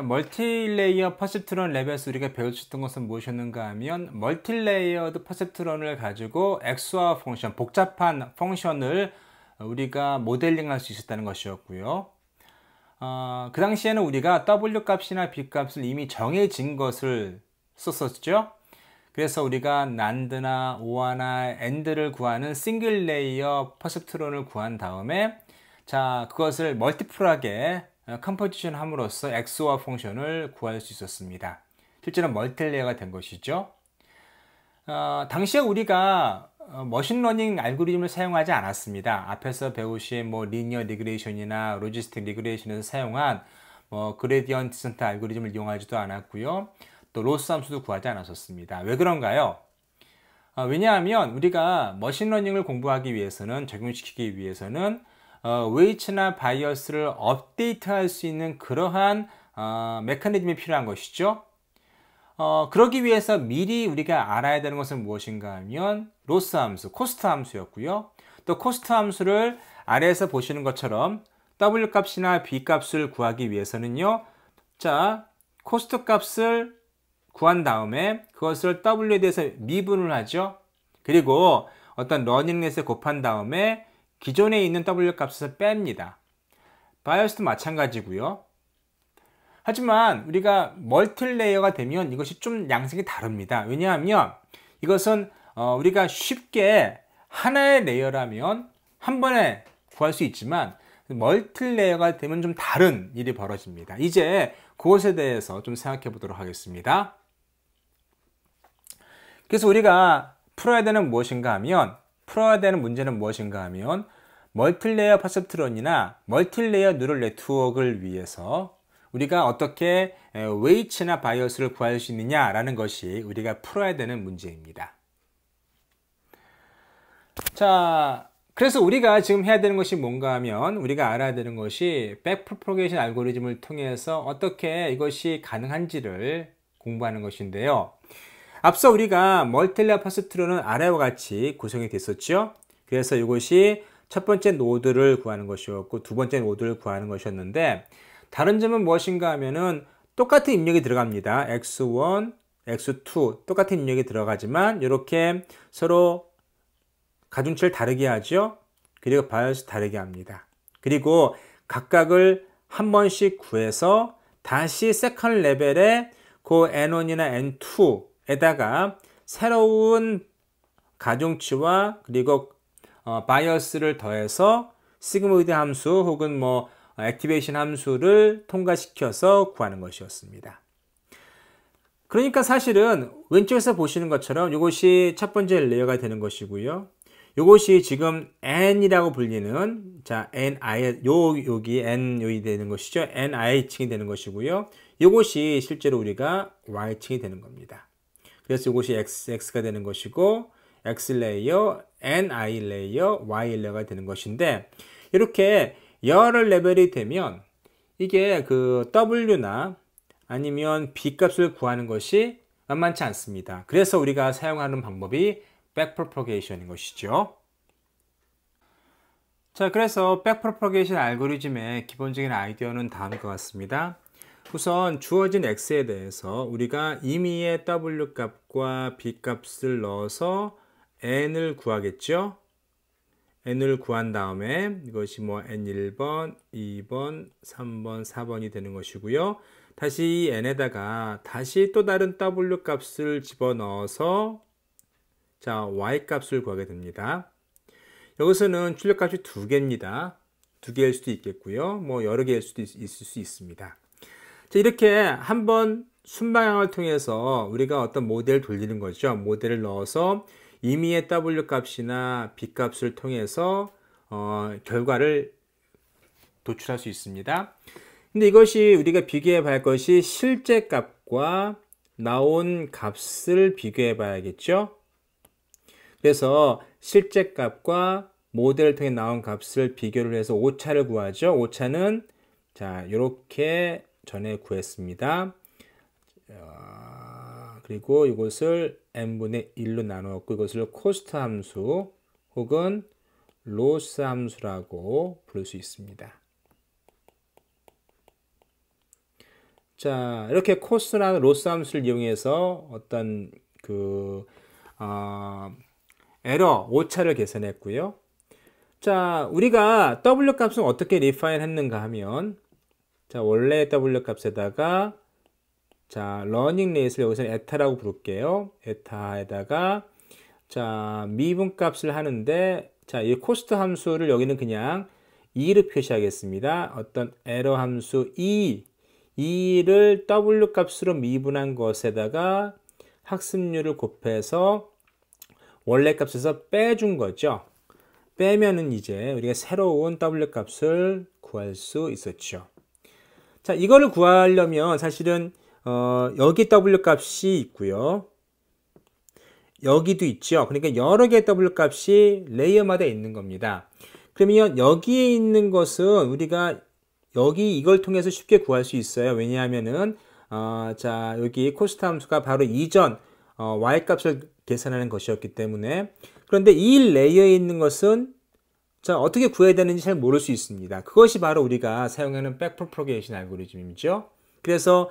멀티레이어 퍼셉트론 랩에서 우리가 배울 수 있던 것은 무엇이었는가 하면 멀티레이어드 퍼셉트론을 가지고 XOR 펑션, 복잡한 펑션을 우리가 모델링할 수 있었다는 것이었고요. 그 당시에는 우리가 W 값이나 B 값을 이미 정해진 것을 썼었죠. 그래서 우리가 난드나 오아나 엔드를 구하는 싱글 레이어 퍼셉트론을 구한 다음에 자, 그것을 멀티플하게 컴포지션 함으로써 XOR 펑션을 구할 수 있었습니다. 실제로 멀티레이어가 된 것이죠. 당시에 우리가 머신러닝 알고리즘을 사용하지 않았습니다. 앞에서 배우신 리니어 리그레이션이나 로지스틱 리그레이션에서 사용한 그레디언트 디센트 알고리즘을 이용하지도 않았고요. 또 로스 함수도 구하지 않았었습니다. 왜 그런가요? 왜냐하면 우리가 머신러닝을 공부하기 위해서는, 적용시키기 위해서는 웨이츠나 바이어스를 업데이트할 수 있는 그러한 메커니즘이 필요한 것이죠. 그러기 위해서 미리 우리가 알아야 되는 것은 무엇인가 하면 로스 함수, 코스트 함수였고요. 또 코스트 함수를 아래에서 보시는 것처럼 W 값이나 B 값을 구하기 위해서는요. 자, 코스트 값을 구한 다음에 그것을 W에 대해서 미분을 하죠. 그리고 어떤 러닝렛에 곱한 다음에 기존에 있는 W 값을 뺍니다. 바이어스도 마찬가지고요. 하지만 우리가 멀티레이어가 되면 이것이 좀 양식이 다릅니다. 왜냐하면 이것은 우리가 쉽게 하나의 레이어라면 한 번에 구할 수 있지만 멀티레이어가 되면 좀 다른 일이 벌어집니다. 이제 그것에 대해서 좀 생각해 보도록 하겠습니다. 그래서 우리가 풀어야 되는 문제는 무엇인가 하면 멀티레이어 퍼셉트론이나 멀티레이어 뉴럴 네트워크를 위해서 우리가 어떻게 웨이츠나 바이어스를 구할 수 있느냐라는 것이 우리가 풀어야 되는 문제입니다. 자, 그래서 우리가 지금 해야 되는 것이 뭔가 하면 우리가 알아야 되는 것이 백프로포게이션 알고리즘을 통해서 어떻게 이것이 가능한지를 공부하는 것인데요. 앞서 우리가 멀티레이어 퍼셉트론은 아래와 같이 구성이 됐었죠. 그래서 이것이 첫 번째 노드를 구하는 것이었고 두 번째 노드를 구하는 것이었는데 다른 점은 무엇인가 하면은 똑같은 입력이 들어갑니다. x1, x2 똑같은 입력이 들어가지만 이렇게 서로 가중치를 다르게 하죠. 그리고 바이어스 다르게 합니다. 그리고 각각을 한 번씩 구해서 다시 세컨 레벨에 그 N1이나 N2에다가 새로운 가중치와 그리고 바이어스를 더해서 시그모이드 함수 혹은 액티베이션 함수를 통과시켜서 구하는 것이었습니다. 그러니까 사실은 왼쪽에서 보시는 것처럼 이것이 첫 번째 레이어가 되는 것이고요. 이것이 지금 N이라고 불리는 여기 N이 되는 것이죠. NI층이 되는 것이고요. 이것이 실제로 우리가 Y층이 되는 겁니다. 그래서 이것이 XX가 되는 것이고 X 레이어, NI 레이어, Y 레이어가 되는 것인데 이렇게 여러 레벨이 되면 이게 그 W나 아니면 B 값을 구하는 것이 만만치 않습니다. 그래서 우리가 사용하는 방법이 백프로포게이션인 것이죠. 자, 그래서 백프로포게이션 알고리즘의 기본적인 아이디어는 다음과 같습니다. 우선 주어진 X에 대해서 우리가 임의의 W 값과 B 값을 넣어서 N을 구하겠죠. N을 구한 다음에 이것이 N1번, 2번, 3번, 4번이 되는 것이고요. 다시 이 N에다가 다시 또 다른 W 값을 집어넣어서 자, Y 값을 구하게 됩니다. 여기서는 출력값이 두 개입니다. 두 개일 수도 있겠고요. 여러 개일 수도 있을 수 있습니다. 자, 이렇게 한번 순방향을 통해서 우리가 어떤 모델을 돌리는 거죠. 모델을 넣어서 임의의 W 값이나 B 값을 통해서 결과를 도출할 수 있습니다. 근데 이것이 우리가 비교해 봐야 할 것이 실제 값과 나온 값을 비교해 봐야겠죠. 그래서 실제 값과 모델을 통해 나온 값을 비교를 해서 오차를 구하죠. 오차는 자, 이렇게 전에 구했습니다. 그리고 이것을 n분의 1로 나누었고 이것을 코스트 함수 혹은 로스 함수라고 부를 수 있습니다. 자, 이렇게 코스나 로스 함수를 이용해서 어떤 에러, 오차를 계산했고요. 자, 우리가 W 값은 어떻게 리파인 했는가 하면, 자, 원래 W 값에다가, 자, 러닝 레이스를 여기서는 에타라고 부를게요. 에타에다가, 자, 미분 값을 하는데, 자, 이 코스트 함수를 여기는 그냥 2로 표시하겠습니다. 어떤 에러 함수 2를 W 값으로 미분한 것에다가 학습률을 곱해서 원래 값에서 빼준 거죠. 빼면은 이제 우리가 새로운 W 값을 구할 수 있었죠. 자, 이거를 구하려면 사실은 여기 W 값이 있고요. 여기도 있죠. 그러니까 여러 개의 W 값이 레이어마다 있는 겁니다. 그러면 여기에 있는 것은 우리가 여기 이걸 통해서 쉽게 구할 수 있어요. 왜냐하면은 자, 여기 코스트 함수가 바로 이전 y 값을 계산하는 것이었기 때문에. 그런데 이 레이어에 있는 것은 자, 어떻게 구해야 되는지 잘 모를 수 있습니다. 그것이 바로 우리가 사용하는 백프로포게이션 알고리즘이죠. 그래서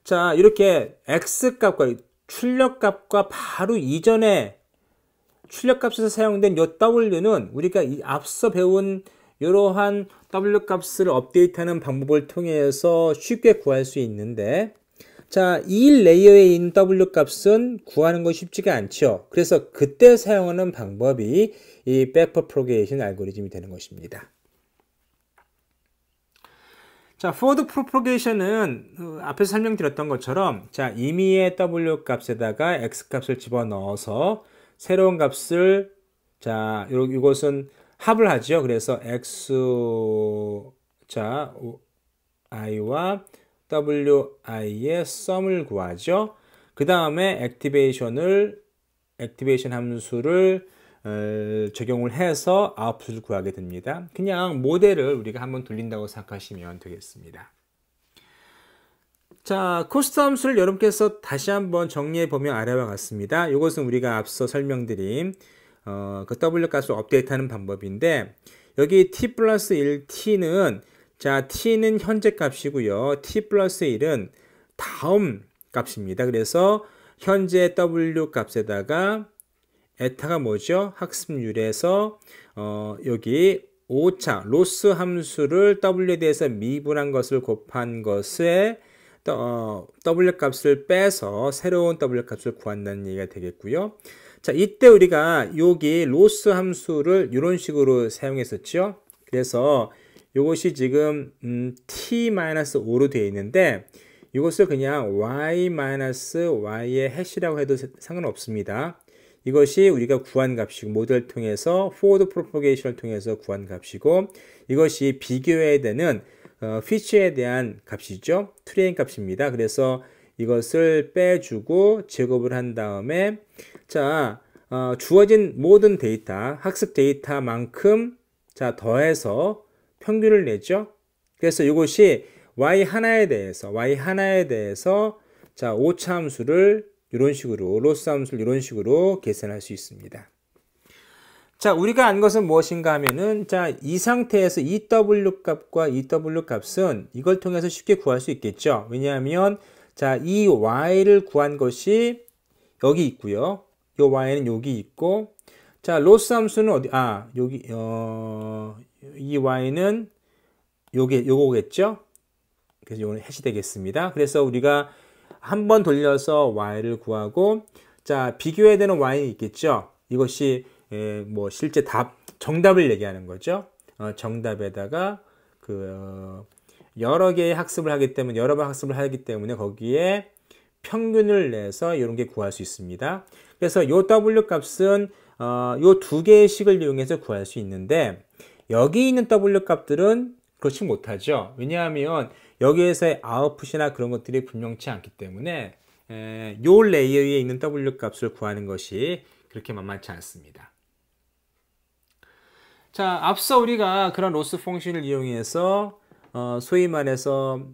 자, 이렇게 x 값과 출력 값과 바로 이전에 출력 값에서 사용된 이 w는 우리가 앞서 배운 이러한 w 값을 업데이트하는 방법을 통해서 쉽게 구할 수 있는데, 자, 이 레이어에 있는 w 값은 구하는 것이 쉽지가 않죠. 그래서 그때 사용하는 방법이 이 백프로포게이션 알고리즘이 되는 것입니다. 자, forward propagation은 앞에서 설명드렸던 것처럼, 자, 임의의 w 값에다가 x 값을 집어넣어서 새로운 값을, 자, 이것은 합을 하죠. 그래서 x, 자, i와 wi의 썸을 구하죠. 그 다음에 액티베이션 함수를 적용을 해서 아웃풋을 구하게 됩니다. 그냥 모델을 우리가 한번 돌린다고 생각하시면 되겠습니다. 자, 코스트 함수를 여러분께서 다시 한번 정리해 보면 아래와 같습니다. 이것은 우리가 앞서 설명드린 그 W 값을 업데이트하는 방법인데, 여기 t 플러스 1 t는, 자, t는 현재 값이고요. t 플러스 1은 다음 값입니다. 그래서 현재 W 값에다가 에타가 뭐죠? 학습률에서 여기 오차, 로스 함수를 W에 대해서 미분한 것을 곱한 것에 W 값을 빼서 새로운 W 값을 구한다는 얘기가 되겠고요. 자, 이때 우리가 여기 로스 함수를 이런 식으로 사용했었죠. 그래서 이것이 지금 t-5로 되어 있는데, 이것을 그냥 y-y의 해시라고 해도 상관없습니다. 이것이 우리가 구한 값이고, 모델을 통해서 forward propagation을 통해서 구한 값이고, 이것이 비교해야 되는 피처에 대한 값이죠. 트레인 값입니다. 그래서 이것을 빼주고 제곱을 한 다음에, 자, 주어진 모든 데이터, 학습 데이터만큼, 자, 더해서 평균을 내죠. 그래서 이것이 y 하나에 대해서 자, 오차 함수를 이런 식으로, 로스 함수를 이런 식으로 계산할 수 있습니다. 자, 우리가 안 것은 무엇인가 하면은, 자, 이 상태에서 이 w 값과 이 w 값은 이걸 통해서 쉽게 구할 수 있겠죠. 왜냐하면, 자, 이 y를 구한 것이 여기 있고요. 이 y는 여기 있고, 자, 로스 함수는 어디, 여기, 이 y는 요거겠죠. 그래서 요거는 해시 되겠습니다. 그래서 우리가 한 번 돌려서 y를 구하고, 자, 비교해야 되는 y는 있겠죠. 이것이 뭐 실제 정답을 얘기하는 거죠. 정답에다가 여러 개의 학습을 하기 때문에, 여러 번 학습을 하기 때문에 거기에 평균을 내서 이런 게 구할 수 있습니다. 그래서 요 w 값은 요 두 개의 식을 이용해서 구할 수 있는데, 여기 있는 w 값들은 그렇지 못하죠. 왜냐하면 여기에서의 아웃풋이나 그런 것들이 분명치 않기 때문에 요 레이어에 있는 w 값을 구하는 것이 그렇게 만만치 않습니다. 자, 앞서 우리가 그런 로스 펑션을 이용해서 소위 말해서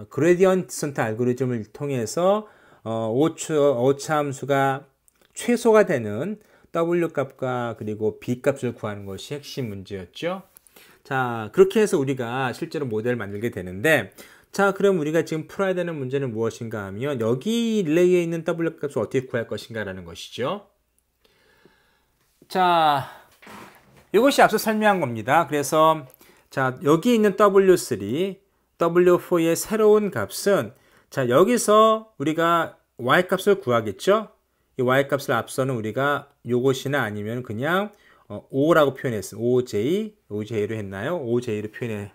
그레디언트 디센트 알고리즘을 통해서 오차 함수가 최소가 되는 w 값과 그리고 b 값을 구하는 것이 핵심 문제였죠. 자, 그렇게 해서 우리가 실제로 모델을 만들게 되는데, 자, 그럼 우리가 지금 풀어야 되는 문제는 무엇인가 하면 여기 릴레이에 있는 W 값을 어떻게 구할 것인가 라는 것이죠. 자, 이것이 앞서 설명한 겁니다. 그래서 자, 여기 있는 W3, W4의 새로운 값은 자, 여기서 우리가 Y 값을 구하겠죠? 이 Y 값을 앞서는 우리가 요것이나 아니면 그냥 O라고 표현했어요. OJ로 했나요? OJ로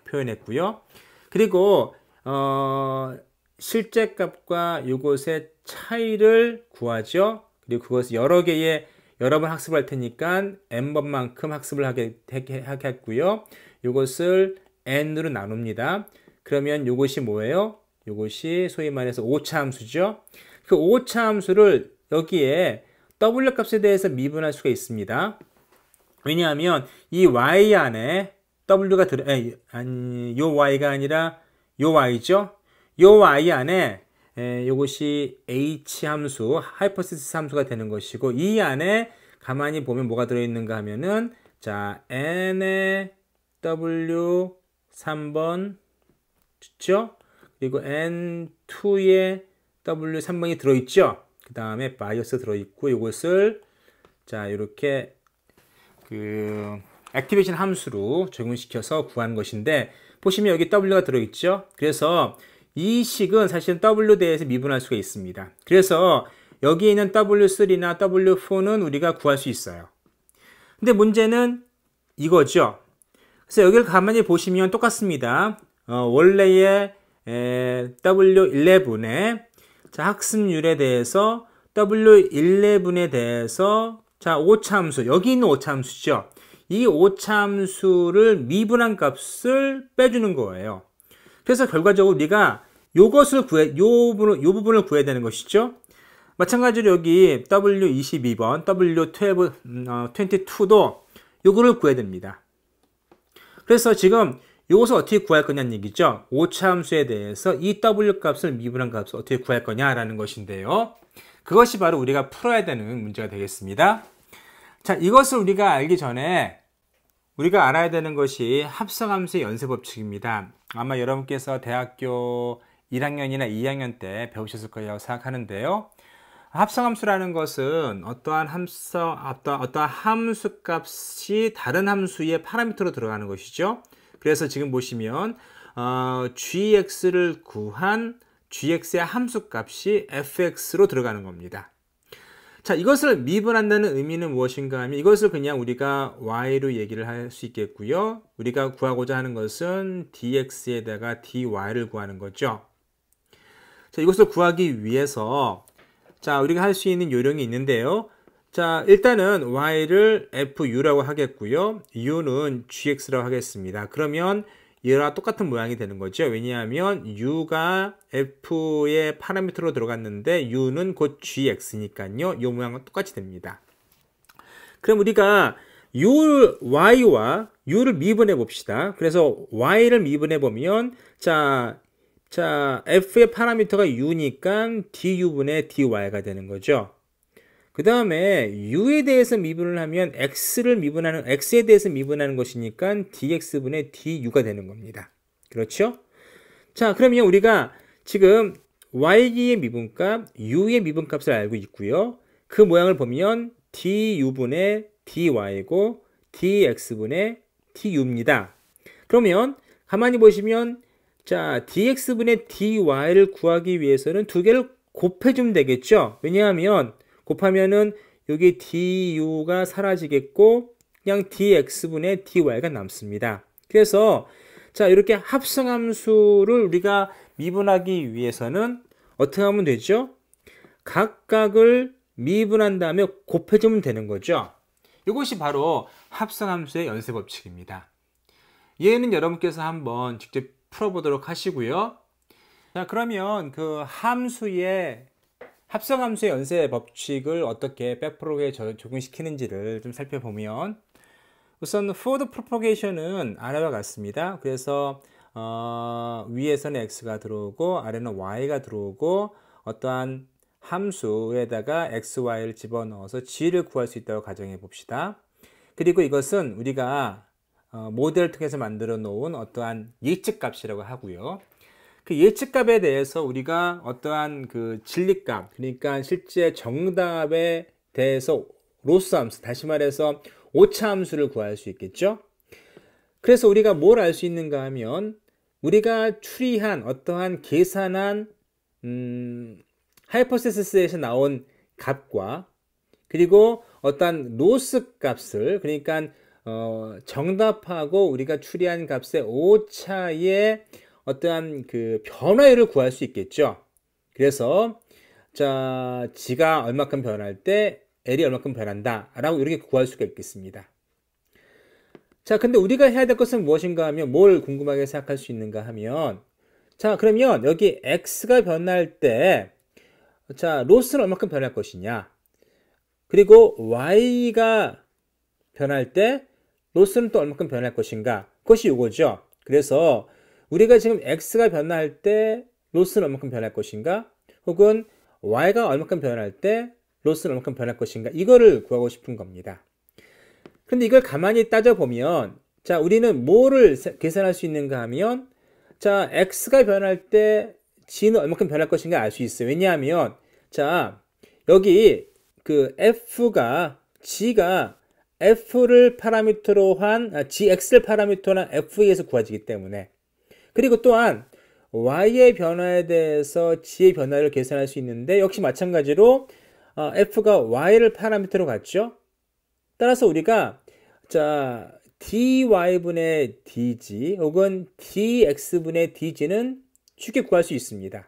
표현했고요. 그리고 실제 값과 이것의 차이를 구하죠. 그리고 그것을 여러 번 학습할 테니까 n번만큼 학습을 하겠고요. 이것을 n으로 나눕니다. 그러면 이것이 뭐예요? 이것이 소위 말해서 오차 함수죠. 그 오차 함수를 여기에 w 값에 대해서 미분할 수가 있습니다. 왜냐하면 이 y 안에 w가 요 y가 아니라 요 y죠. 요 y 안에 이것이 h 함수, 하이퍼시스 함수가 되는 것이고, 이 안에 가만히 보면 뭐가 들어있는가 하면은 자, n의 w 3번 그렇죠? 그리고 n2의 w 3번이 들어있죠. 그 다음에 바이어스 들어있고, 이것을 자, 이렇게 액티베이션 함수로 적용시켜서 구한 것인데, 보시면 여기 w가 들어있죠. 그래서 이 식은 사실은 w에 대해서 미분할 수가 있습니다. 그래서 여기 있는 w3나 w4는 우리가 구할 수 있어요. 근데 문제는 이거죠. 그래서 여기를 가만히 보시면 똑같습니다. 원래의 w11의 자, 학습률에 대해서 w11에 대해서 자, 오차함수, 여기 있는 오차함수죠. 이 오차함수를 미분한 값을 빼주는 거예요. 그래서 결과적으로 우리가 요것을 요 부분을 구해야 되는 것이죠. 마찬가지로 여기 W22번, W22도 요거를 구해야 됩니다. 그래서 지금 요것을 어떻게 구할 거냐는 얘기죠. 오차함수에 대해서 이 W 값을 미분한 값을 어떻게 구할 거냐라는 것인데요. 그것이 바로 우리가 풀어야 되는 문제가 되겠습니다. 자, 이것을 우리가 알기 전에 우리가 알아야 되는 것이 합성함수의 연쇄법칙입니다. 아마 여러분께서 대학교 1학년이나 2학년 때 배우셨을 거라고 생각하는데요. 합성함수라는 것은 어떠한 함수 값이 다른 함수의 파라미터로 들어가는 것이죠. 그래서 지금 보시면 gx를 구한 gx의 함수 값이 fx로 들어가는 겁니다. 자, 이것을 미분한다는 의미는 무엇인가 하면 이것을 그냥 우리가 y로 얘기를 할 수 있겠고요. 우리가 구하고자 하는 것은 dx에다가 dy를 구하는 거죠. 자, 이것을 구하기 위해서 자, 우리가 할 수 있는 요령이 있는데요. 자, 일단은 y를 fu라고 하겠고요. u는 gx라고 하겠습니다. 그러면 얘랑 똑같은 모양이 되는 거죠. 왜냐하면 u가 f의 파라미터로 들어갔는데 u는 곧 gx니까요. 이 모양은 똑같이 됩니다. 그럼 우리가 y와 u를 미분해 봅시다. 그래서 y를 미분해 보면 자, f의 파라미터가 u니까 du분의 dy가 되는 거죠. 그 다음에 u에 대해서 미분을 하면 x에 대해서 미분하는 것이니까 dx분의 du가 되는 겁니다. 그렇죠? 자, 그러면 우리가 지금 y의 미분값, u의 미분값을 알고 있고요. 그 모양을 보면 du분의 dy고 dx분의 du입니다. 그러면 가만히 보시면 자, dx분의 dy를 구하기 위해서는 두 개를 곱해주면 되겠죠? 왜냐하면 곱하면은 여기 du가 사라지겠고 그냥 dx분의 dy가 남습니다. 그래서 자, 이렇게 합성함수를 우리가 미분하기 위해서는 어떻게 하면 되죠? 각각을 미분한 다음에 곱해주면 되는 거죠. 이것이 바로 합성함수의 연쇄법칙입니다. 얘는 여러분께서 한번 직접 풀어보도록 하시고요. 자, 그러면 그 합성함수의 연쇄 법칙을 어떻게 백프로그램에 적용시키는지를 좀 살펴보면 우선 forward propagation은 아래와 같습니다. 그래서 위에서는 x가 들어오고 아래는 y가 들어오고 어떠한 함수에다가 x, y를 집어넣어서 g를 구할 수 있다고 가정해 봅시다. 그리고 이것은 우리가 모델을 통해서 만들어 놓은 어떠한 예측 값이라고 하고요. 그 예측값에 대해서 우리가 어떠한 그 진리값, 그러니까 실제 정답에 대해서 로스 함수, 다시 말해서 오차 함수를 구할 수 있겠죠. 그래서 우리가 뭘 알 수 있는가 하면 우리가 추리한 어떠한 계산한 하이포테시스에서 나온 값과 그리고 어떠한 로스 값을, 그러니까 정답하고 우리가 추리한 값의 오차의 어떠한 그 변화율을 구할 수 있겠죠. 그래서 자, G가 얼마큼 변할 때 L이 얼마큼 변한다 라고 이렇게 구할 수가 있겠습니다. 자, 근데 우리가 해야 될 것은 무엇인가 하면 뭘 궁금하게 생각할 수 있는가 하면, 자, 그러면 여기 X가 변할 때 자, 로스는 얼마큼 변할 것이냐, 그리고 Y가 변할 때 로스는 또 얼마큼 변할 것인가, 그것이 이거죠. 그래서 우리가 지금 X가 변할 때 로스는 얼마큼 변할 것인가, 혹은 Y가 얼마큼 변할 때 로스는 얼마큼 변할 것인가, 이거를 구하고 싶은 겁니다. 근데 이걸 가만히 따져보면, 자, 우리는 뭐를 계산할 수 있는가 하면, 자, X가 변할 때 G는 얼마큼 변할 것인가 알 수 있어요. 왜냐하면, 자, 여기 그 G가 F를 파라미터로 한, GX를 파라미터로 한 F에서 구해지기 때문에, 그리고 또한 Y의 변화에 대해서 G의 변화를 계산할 수 있는데, 역시 마찬가지로 F가 Y를 파라미터로 갖죠. 따라서 우리가 자, dy분의 dg 혹은 dx분의 dg는 쉽게 구할 수 있습니다.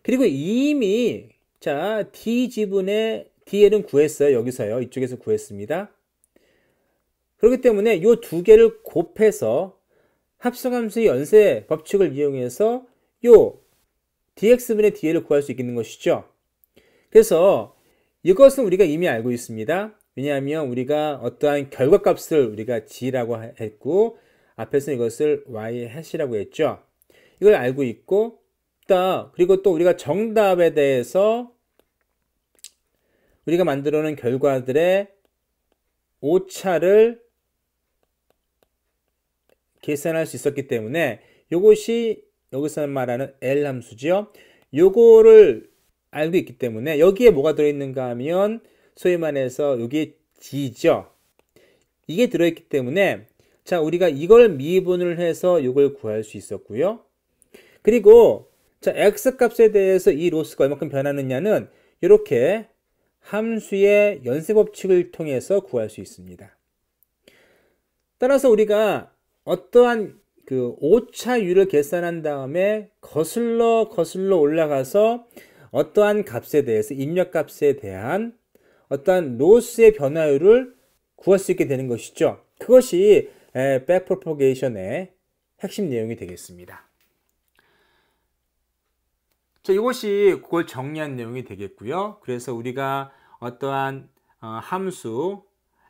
그리고 이미 자, dg분의 dl은 구했어요. 여기서요. 이쪽에서 구했습니다. 그렇기 때문에 이 두 개를 곱해서 합성함수의 연쇄 법칙을 이용해서 요 dx분의 dl을 구할 수 있는 것이죠. 그래서 이것은 우리가 이미 알고 있습니다. 왜냐하면 우리가 어떠한 결과값을 우리가 G라고 했고, 앞에서 이것을 Y hat이라고 했죠. 이걸 알고 있고, 그리고 또 우리가 정답에 대해서 우리가 만들어 놓은 결과들의 오차를 계산할 수 있었기 때문에 이것이 여기서 말하는 L 함수죠. 요거를 알고 있기 때문에 여기에 뭐가 들어있는가 하면 소위 말해서 여기 G죠. 이게 들어있기 때문에 자, 우리가 이걸 미분을 해서 이걸 구할 수 있었고요. 그리고 자, X 값에 대해서 이 로스가 얼마큼 변하느냐는 이렇게 함수의 연쇄 법칙을 통해서 구할 수 있습니다. 따라서 우리가 어떠한 그 오차율을 계산한 다음에 거슬러 올라가서 어떠한 값에 대해서 입력값에 대한 어떠한 로스의 변화율을 구할 수 있게 되는 것이죠. 그것이 백프로포게이션의 핵심 내용이 되겠습니다. 자, 이것이 그걸 정리한 내용이 되겠고요. 그래서 우리가 어떠한 함수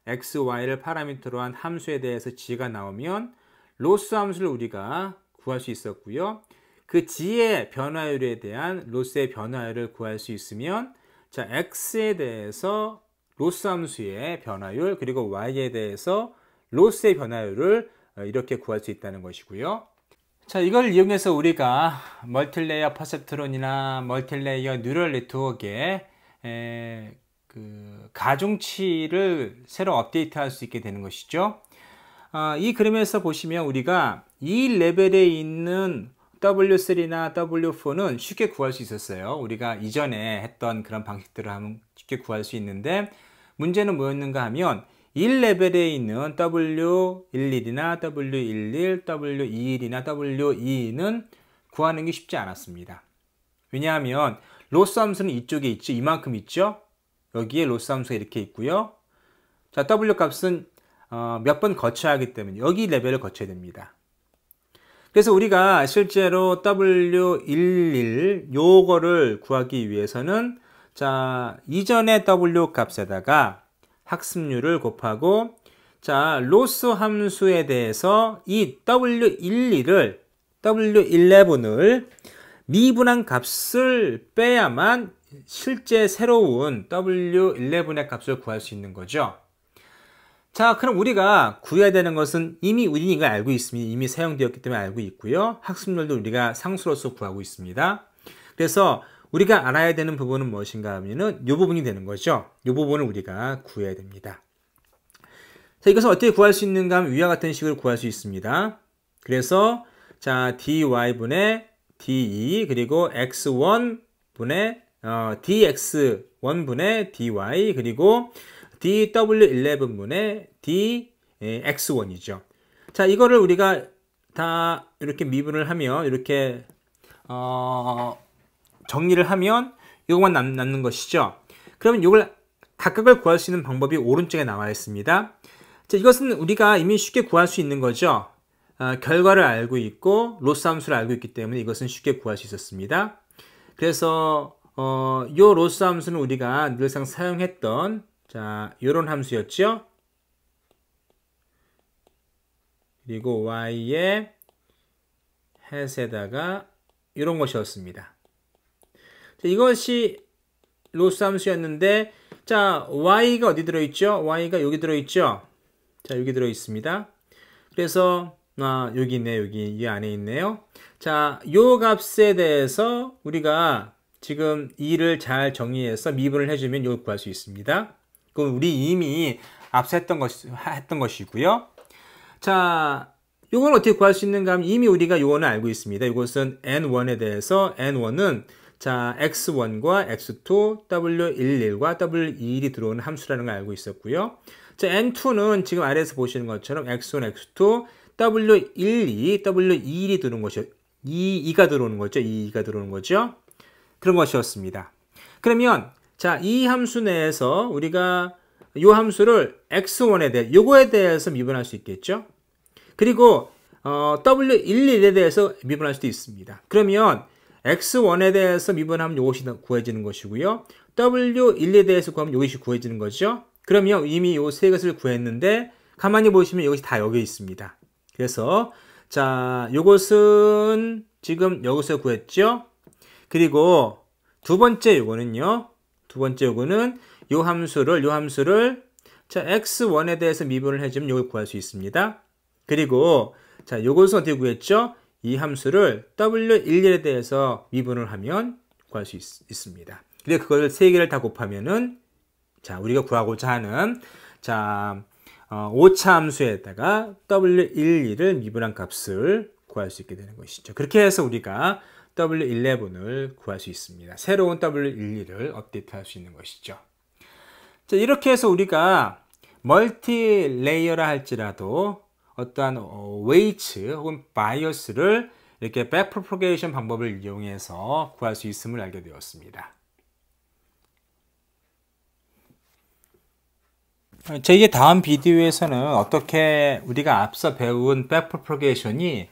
x, y를 파라미터로 한 함수에 대해서 g가 나오면 로스 함수를 우리가 구할 수 있었고요. 그 g의 변화율에 대한 로스의 변화율을 구할 수 있으면 자, x에 대해서 로스 함수의 변화율, 그리고 y에 대해서 로스의 변화율을 이렇게 구할 수 있다는 것이고요. 자, 이걸 이용해서 우리가 멀티레이어 퍼셉트론이나 멀티레이어 뉴럴 네트워크의 그 가중치를 새로 업데이트할 수 있게 되는 것이죠. 이 그림에서 보시면 우리가 이 레벨에 있는 W3나 W4는 쉽게 구할 수 있었어요. 우리가 이전에 했던 그런 방식들을 하면 쉽게 구할 수 있는데, 문제는 뭐였는가 하면 1레벨에 있는 W11이나 W11, W21이나 W22는 구하는 게 쉽지 않았습니다. 왜냐하면 로스 함수는 이쪽에 있죠. 이만큼 있죠. 여기에 로스 함수가 이렇게 있고요. 자, W 값은 몇 번 거쳐야 하기 때문에 여기 레벨을 거쳐야 됩니다. 그래서 우리가 실제로 W11 요거를 구하기 위해서는 자, 이전의 W 값에다가 학습률을 곱하고 자, 로스 함수에 대해서 이 W11을 미분한 값을 빼야만 실제 새로운 W11의 값을 구할 수 있는 거죠. 자, 그럼 우리가 구해야 되는 것은 이미 우리는 이걸 알고 있습니다. 이미 사용되었기 때문에 알고 있고요. 학습률도 우리가 상수로서 구하고 있습니다. 그래서 우리가 알아야 되는 부분은 무엇인가 하면은 이 부분이 되는 거죠. 이 부분을 우리가 구해야 됩니다. 자, 이것을 어떻게 구할 수 있는가 하면 위와 같은 식으로 구할 수 있습니다. 그래서 자, dy분의 de 그리고 x1분의 dx1분의 dy 그리고 dw11분의 dx1이죠. 자, 이거를 우리가 다 이렇게 미분을 하면 이렇게 정리를 하면 이것만 남는 것이죠. 그러면 이걸 각각을 구할 수 있는 방법이 오른쪽에 나와 있습니다. 자, 이것은 우리가 이미 쉽게 구할 수 있는 거죠. 결과를 알고 있고 로스 함수를 알고 있기 때문에 이것은 쉽게 구할 수 있었습니다. 그래서 이 로스 함수는 우리가 늘상 사용했던 자, 이런 함수였죠. 그리고 y의 햇에다가 이런 것이었습니다. 자, 이것이 로스 함수였는데 자, y가 어디 들어있죠? y가 여기 들어있죠? 자, 여기 들어있습니다. 그래서 여기 있네요. 여기 이 안에 있네요. 자, 요 값에 대해서 우리가 지금 2를 잘 정리해서 미분을 해주면 이걸 구할 수 있습니다. 그럼 우리 이미 앞서 했던 것이고요. 자, 요건 어떻게 구할 수 있는가 하면 이미 우리가 요거는 알고 있습니다. 이것은 n1에 대해서 n1은 자, x1과 x2, w11과 w21이 들어오는 함수라는 걸 알고 있었고요. 자, n2는 지금 아래에서 보시는 것처럼 x1, x2, w12, w21이 들어오는 것이요. 2가 들어오는 거죠. 2가 들어오는 거죠. 그런 것이었습니다. 그러면 자, 이 함수 내에서 우리가 이 함수를 x1에 대해 요거에 대해서 미분할 수 있겠죠. 그리고 w11에 대해서 미분할 수도 있습니다. 그러면 x1에 대해서 미분하면 이것이 구해지는 것이고요. w1에 대해서 구하면 이것이 구해지는 거죠. 그러면 이미 이 세 것을 구했는데 가만히 보시면 이것이 다 여기 있습니다. 그래서 자, 이것은 지금 여기서 구했죠. 그리고 두 번째 요거는요. 두 번째 요거는 요 함수를 자, x1에 대해서 미분을 해주면 이걸 구할 수 있습니다. 그리고 자, 요것은 어떻게 구했죠? 이 함수를 w11에 대해서 미분을 하면 구할 수 있습니다. 그리고 그걸 세 개를 다 곱하면은 자, 우리가 구하고자 하는 자, 오차 함수에다가 w11을 미분한 값을 구할 수 있게 되는 것이죠. 그렇게 해서 우리가 w11을 구할 수 있습니다. 새로운 w11을 업데이트할 수 있는 것이죠. 자, 이렇게 해서 우리가 멀티 레이어라 할지라도 어떠한 웨이츠 혹은 바이어스를 이렇게 백프로포게이션 방법을 이용해서 구할 수 있음을 알게 되었습니다. 저희의 다음 비디오에서는 어떻게 우리가 앞서 배운 백프로포게이션이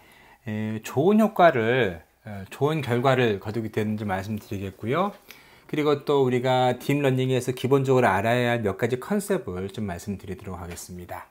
좋은 결과를 거두게 되는지 말씀드리겠고요. 그리고 또 우리가 딥러닝에서 기본적으로 알아야 할 몇 가지 컨셉을 좀 말씀드리도록 하겠습니다.